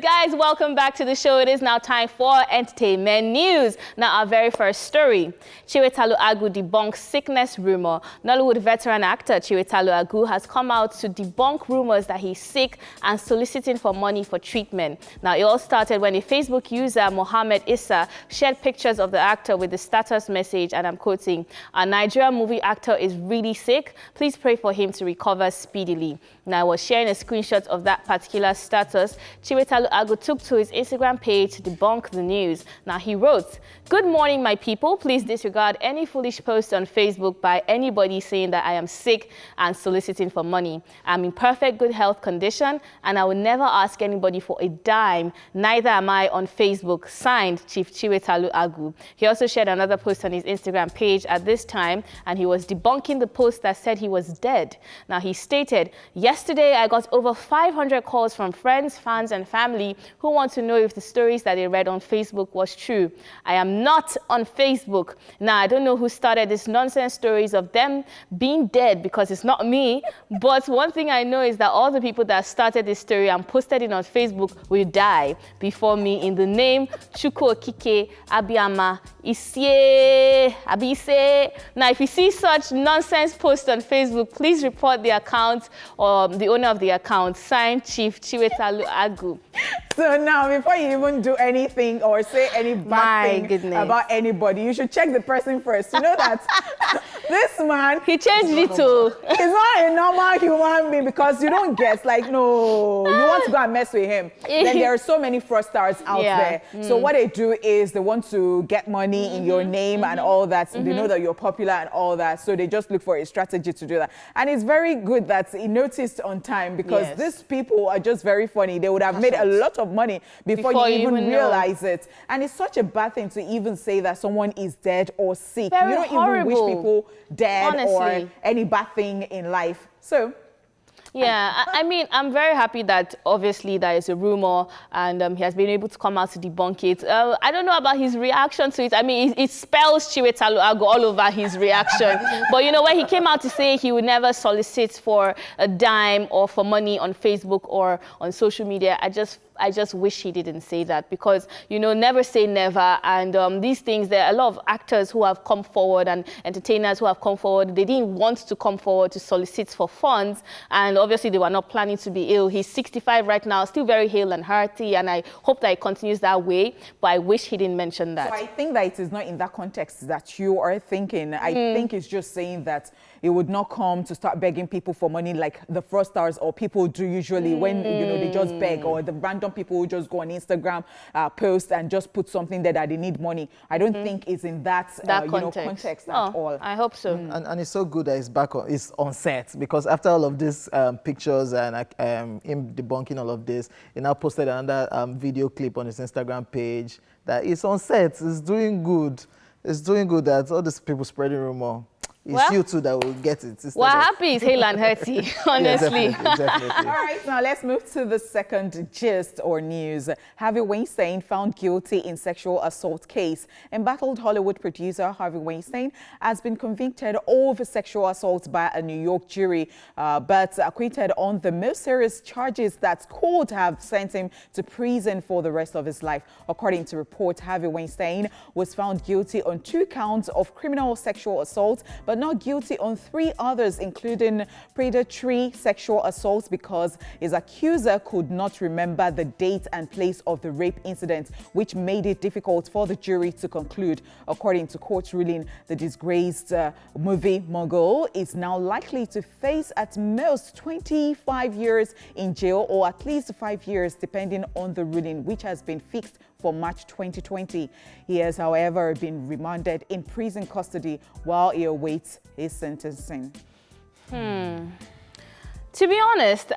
Guys, welcome back to the show. It is now time for entertainment news. Now, our very first story. Chiwetalu Agu debunks sickness rumor. Nollywood veteran actor Chiwetalu Agu has come out to debunk rumors that he's sick and soliciting for money for treatment. Now, it all started when a Facebook user, Mohammed Issa, shared pictures of the actor with the status message, and I'm quoting, "A Nigerian movie actor is really sick. Please pray for him to recover speedily." Now, I was sharing a screenshot of that particular status. Chiwetalu Agu took to his Instagram page to debunk the news. Now, he wrote, "Good morning, my people. Please disregard any foolish post on Facebook by anybody saying that I am sick and soliciting for money. I'm in perfect good health condition, and I will never ask anybody for a dime. Neither am I on Facebook. Signed, Chief Chiwetalu Agu." He also shared another post on his Instagram page at this time, and he was debunking the post that said he was dead. Now, he stated, "Yesterday, I got over 500 calls from friends, fans, and family who want to know if the stories that they read on Facebook was true. I am not on Facebook. Now, I don't know who started this nonsense stories of them being dead because it's not me. But one thing I know is that all the people that started this story and posted it on Facebook will die before me in the name Chukwu Okike Abiyama Isye Abise." Now, if you see such nonsense posts on Facebook, please report the account or the owner of the account. Signed, Chief Chiwetalu Agu. So now, before you even do anything or say any bad thing about anybody, you should check the person first. You know that this man... He changed it to... He's not a normal human being, because you don't get, like, no, you want to go and mess with him. Then there are so many fraudsters out there. So what they do is they want to get money in your name and all that. So they know that you're popular and all that. So they just look for a strategy to do that. And it's very good that he noticed on time, because these people are just very funny. They would have made a lot of money before you even realize it. And it's such a bad thing to even say that someone is dead or sick. Very you don't horrible. even wish people dead, honestly, or any bad thing in life. So yeah, I mean, I'm very happy that obviously there is a rumor, and he has been able to come out to debunk it. I don't know about his reaction to it. I mean, it spells Chiwetalu Agu all over his reaction. But you know, when he came out to say he would never solicit for a dime or for money on Facebook or on social media, I just wish he didn't say that, because, you know, never say never. And these things, there are a lot of actors who have come forward and entertainers who have come forward. They didn't want to come forward to solicit for funds. And obviously, they were not planning to be ill. He's 65 right now, still very hale and hearty. And I hope that it continues that way. But I wish he didn't mention that. So I think that it is not in that context that you are thinking. I think it's just saying that it would not come to start begging people for money like the fraudsters or people do usually when, you know, they just beg, or the random people who just go on Instagram, post and just put something there that they need money. I don't think it's in that context at all. I hope so. And it's so good that it's back on, it's on set, because after all of these pictures and him debunking all of this, he now posted another video clip on his Instagram page that it's on set. It's doing good. It's doing good that all these people spreading rumor. It's you two that will get it. We're happy it's hale and hearty, honestly. Yeah, definitely. All right, now let's move to the second gist or news. Harvey Weinstein found guilty in sexual assault case. Embattled Hollywood producer Harvey Weinstein has been convicted of sexual assault by a New York jury, but acquitted on the most serious charges that could have sent him to prison for the rest of his life. According to reports, Harvey Weinstein was found guilty on 2 counts of criminal sexual assault, but not guilty on 3 others, including predatory sexual assault, because his accuser could not remember the date and place of the rape incident, which made it difficult for the jury to conclude. According to court ruling, the disgraced movie mogul is now likely to face at most 25 years in jail, or at least 5 years, depending on the ruling, which has been fixed for March 2020. He has, however, been remanded in prison custody while he awaits his sentencing. To be honest,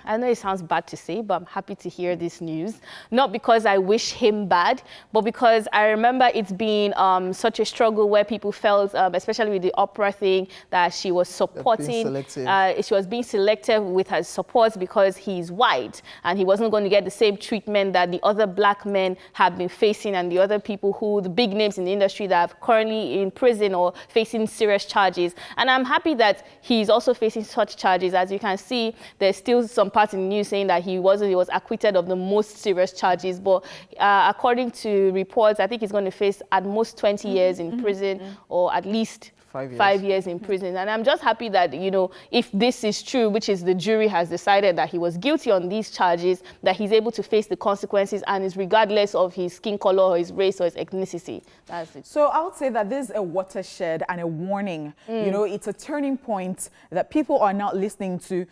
I know it sounds bad to say, but I'm happy to hear this news. Not because I wish him bad, but because I remember it's been such a struggle where people felt, especially with the opera thing, that she was supporting. She was being selective with her support because he's white and he wasn't going to get the same treatment that the other black men have been facing, and the other people who, the big names in the industry that are currently in prison or facing serious charges. And I'm happy that he's also facing such charges. As you can see, there's still some part in the news saying that he was acquitted of the most serious charges. But according to reports, I think he's going to face at most 20 years in prison, or at least 5 years in prison. And I'm just happy that, you know, if this is true, which is the jury has decided that he was guilty on these charges, that he's able to face the consequences, and is regardless of his skin color or his race or his ethnicity. That's it. So I would say that this is a watershed and a warning. You know, it's a turning point that people are not listening to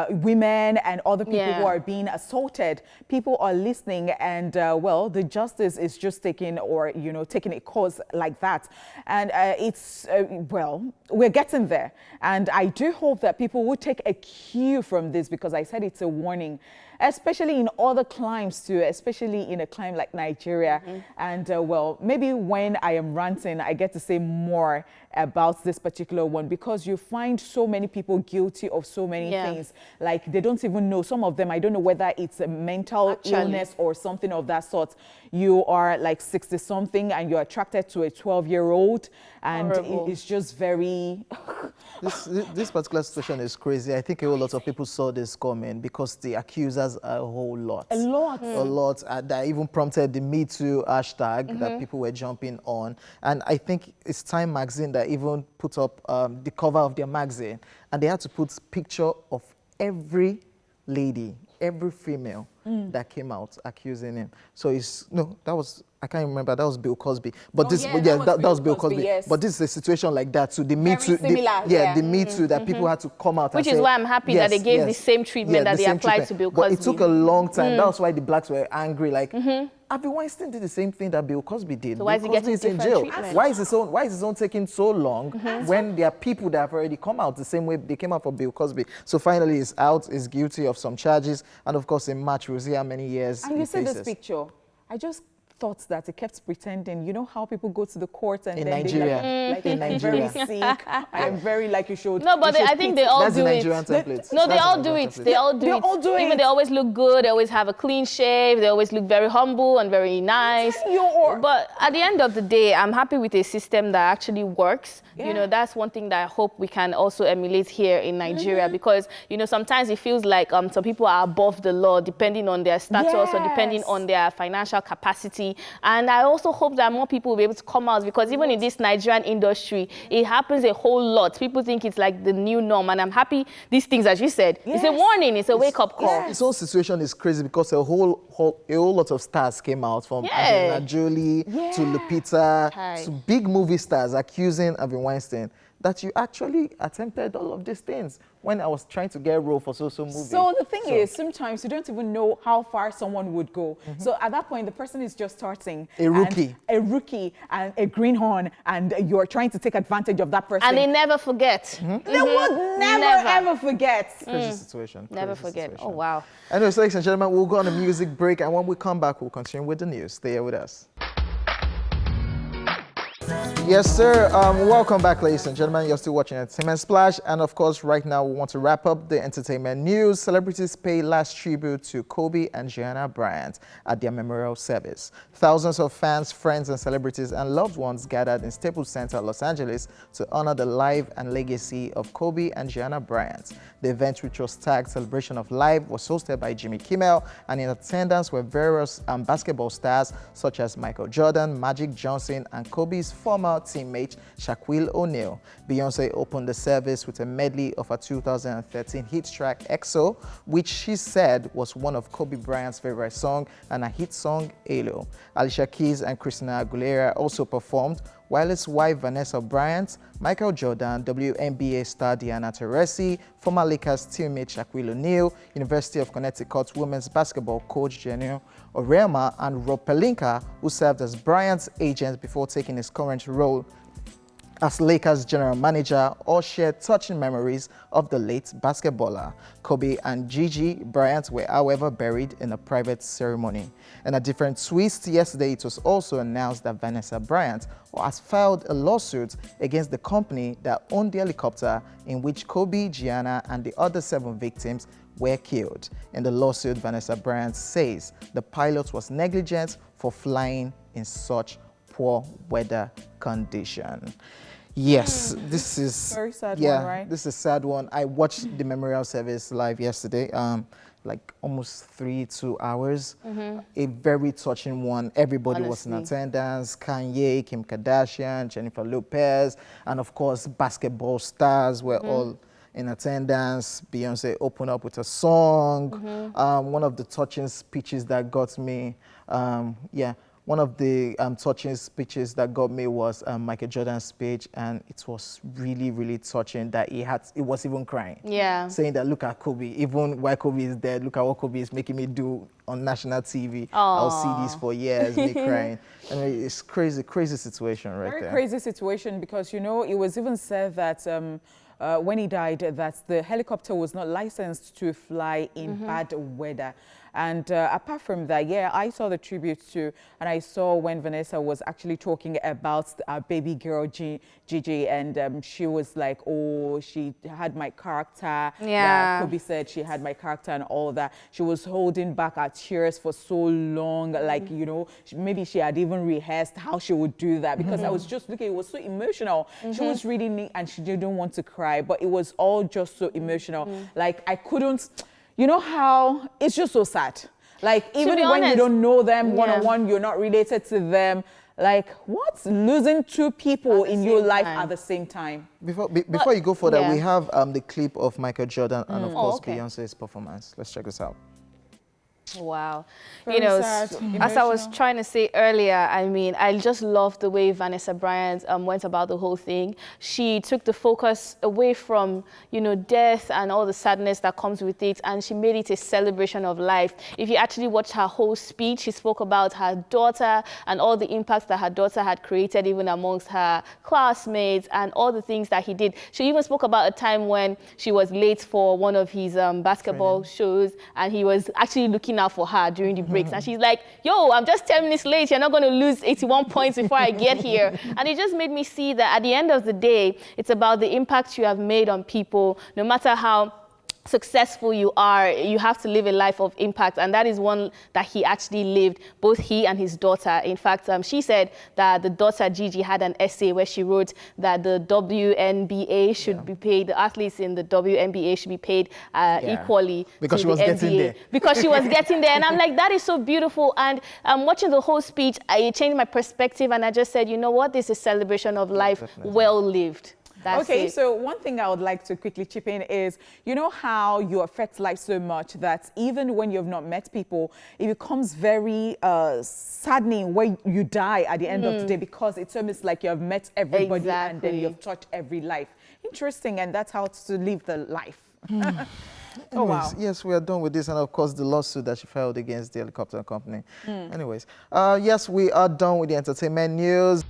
women and other people who are being assaulted. People are listening, and well, the justice is just taking a course like that. And it's well, we're getting there. And I do hope that people will take a cue from this, because I said it's a warning, especially in other climes too, especially in a climate like Nigeria. And well, maybe when I am ranting, I get to say more about this particular one, because you find so many people guilty of so many things. Like, they don't even know. Some of them, I don't know whether it's a mental illness or something of that sort. You are like 60-something and you're attracted to a 12-year-old, and it's just very... This particular situation is crazy. I think a whole lot of people saw this coming, because the accusers are a whole lot. A lot. That even prompted the Me Too hashtag that people were jumping on. And I think it's Time magazine that even put up the cover of their magazine, and they had to put picture of every lady, every female that came out accusing him. So I can't remember, that was Bill Cosby. But that was Bill Cosby. Yes. But this is a situation like that. So the Me Too, the Me Too that people had to come out and say. Which is why I'm happy that they gave the same treatment that they applied to Bill Cosby. But it took a long time. That's why the blacks were angry. Like, Harvey Weinstein did the same thing that Bill Cosby did. So why is he getting different treatment? Why is his own taking so long when there are people that have already come out the same way they came out for Bill Cosby? So finally, he's out, is guilty of some charges, and of course, in March we'll see how many years. And you see this picture, I just thought that he kept pretending. You know how people go to the court and in then Nigeria, they like, I'm very sick. I am very, like, you should. No, but I think they all do it. No, they all do it. They all do it. Even they always look good. They always have a clean shave. They always look very humble and very nice. But at the end of the day, I'm happy with a system that actually works. You know, that's one thing that I hope we can also emulate here in Nigeria, because, you know, sometimes it feels like some people are above the law depending on their status or depending on their financial capacity. And I also hope that more people will be able to come out, because even in this Nigerian industry, it happens a whole lot. People think it's like the new norm, and I'm happy these things, as you said, it's a warning, it's a wake-up call. This whole situation is crazy, because a whole lot of stars came out, from Angelina Jolie to Lupita to big movie stars accusing Harvey Weinstein that you actually attempted all of these things when I was trying to get a role for so movie. So the thing is, sometimes you don't even know how far someone would go. So at that point, the person is just starting. A rookie and a greenhorn, and you're trying to take advantage of that person. And they never forget. They would never ever forget. Crazy situation. Never forget. Oh, wow. Anyways, ladies and gentlemen, we'll go on a music break, and when we come back, we'll continue with the news. Stay here with us. Yes, sir. Welcome back, ladies and gentlemen. You're still watching Entertainment Splash. And of course, right now, we want to wrap up the entertainment news. Celebrities pay last tribute to Kobe and Gianna Bryant at their memorial service. Thousands of fans, friends, and celebrities and loved ones gathered in Staples Center, Los Angeles, to honor the life and legacy of Kobe and Gianna Bryant. The event, which was tagged Celebration of Life, was hosted by Jimmy Kimmel, and in attendance were various basketball stars such as Michael Jordan, Magic Johnson, and Kobe's former teammate Shaquille O'Neal. Beyonce opened the service with a medley of her 2013 hit track EXO, which she said was one of Kobe Bryant's favorite songs and a hit song, Halo. Alicia Keys and Christina Aguilera also performed, while his wife Vanessa Bryant, Michael Jordan, WNBA star Diana Taurasi, former Lakers teammate Shaquille O'Neal, University of Connecticut women's basketball coach Jenny Orema, and Rob Pelinka, who served as Bryant's agent before taking his current role as Lakers general manager, all shared touching memories of the late basketballer. Kobe and Gigi Bryant were, however, buried in a private ceremony. In a different twist, yesterday it was also announced that Vanessa Bryant has filed a lawsuit against the company that owned the helicopter in which Kobe, Gianna, and the other 7 victims were killed. In the lawsuit, Vanessa Bryant says the pilot was negligent for flying in such poor weather condition. Yes, this is very sad one, right? This is a sad one. I watched the memorial service live yesterday. like almost 2 hours. A very touching one. Everybody was in attendance. Kanye, Kim Kardashian, Jennifer Lopez, and of course basketball stars were all in attendance. Beyonce opened up with a song. One of the touching speeches that got me, one of the touching speeches that got me was Michael Jordan's speech, and it was really, really touching that he was even crying. Yeah. Saying that, look at Kobe, even while Kobe is dead, look at what Kobe is making me do on national TV. I'll see this for years, me crying. I mean, it's crazy, crazy situation right there. Very crazy situation, because, you know, it was even said that when he died, that the helicopter was not licensed to fly in bad weather. And apart from that, yeah, I saw the tribute too, and I saw when Vanessa was actually talking about our baby girl Gigi, and she was like, oh, she had my character. Yeah. Kobe said she had my character and all that. She was holding back her tears for so long, like, you know, maybe she had even rehearsed how she would do that, because I was just looking, it was so emotional. She was really neat and she didn't want to cry, but it was all just so emotional. Like, I couldn't. You know how it's just so sad. Like, even when you don't know them one-on-one, you're not related to them. Like, what's losing two people in your life at the same time? Before you go further, we have the clip of Michael Jordan and of course Beyonce's performance. Let's check this out. Wow. Very you know, sad, as I was trying to say earlier, I mean, I just love the way Vanessa Bryant went about the whole thing. She took the focus away from, you know, death and all the sadness that comes with it, and she made it a celebration of life. If you actually watch her whole speech, she spoke about her daughter and all the impacts that her daughter had created even amongst her classmates and all the things that he did. She even spoke about a time when she was late for one of his basketball shows, and he was actually looking out for her during the breaks, and she's like, yo, I'm just 10 minutes late, you're not going to lose 81 points before I get here. And it just made me see that at the end of the day, it's about the impact you have made on people. No matter how successful you are, you have to live a life of impact, and that is one that he actually lived, both he and his daughter. In fact, she said that the daughter Gigi had an essay where she wrote that the WNBA should be paid, the athletes in the WNBA should be paid equally because to she was the getting NBA. there. Because she was getting there, and I'm like, that is so beautiful. And watching the whole speech, it changed my perspective, and I just said, you know what, this is a celebration of life well lived. Okay, so one thing I would like to quickly chip in is, you know how you affect life so much that even when you've not met people, it becomes very saddening when you die at the end of the day, because it's almost like you have met everybody and then you've touched every life. Interesting, and that's how to live the life. Oh, wow. Yes, we are done with this, and of course the lawsuit that she filed against the helicopter company. Anyways, yes, we are done with the entertainment news.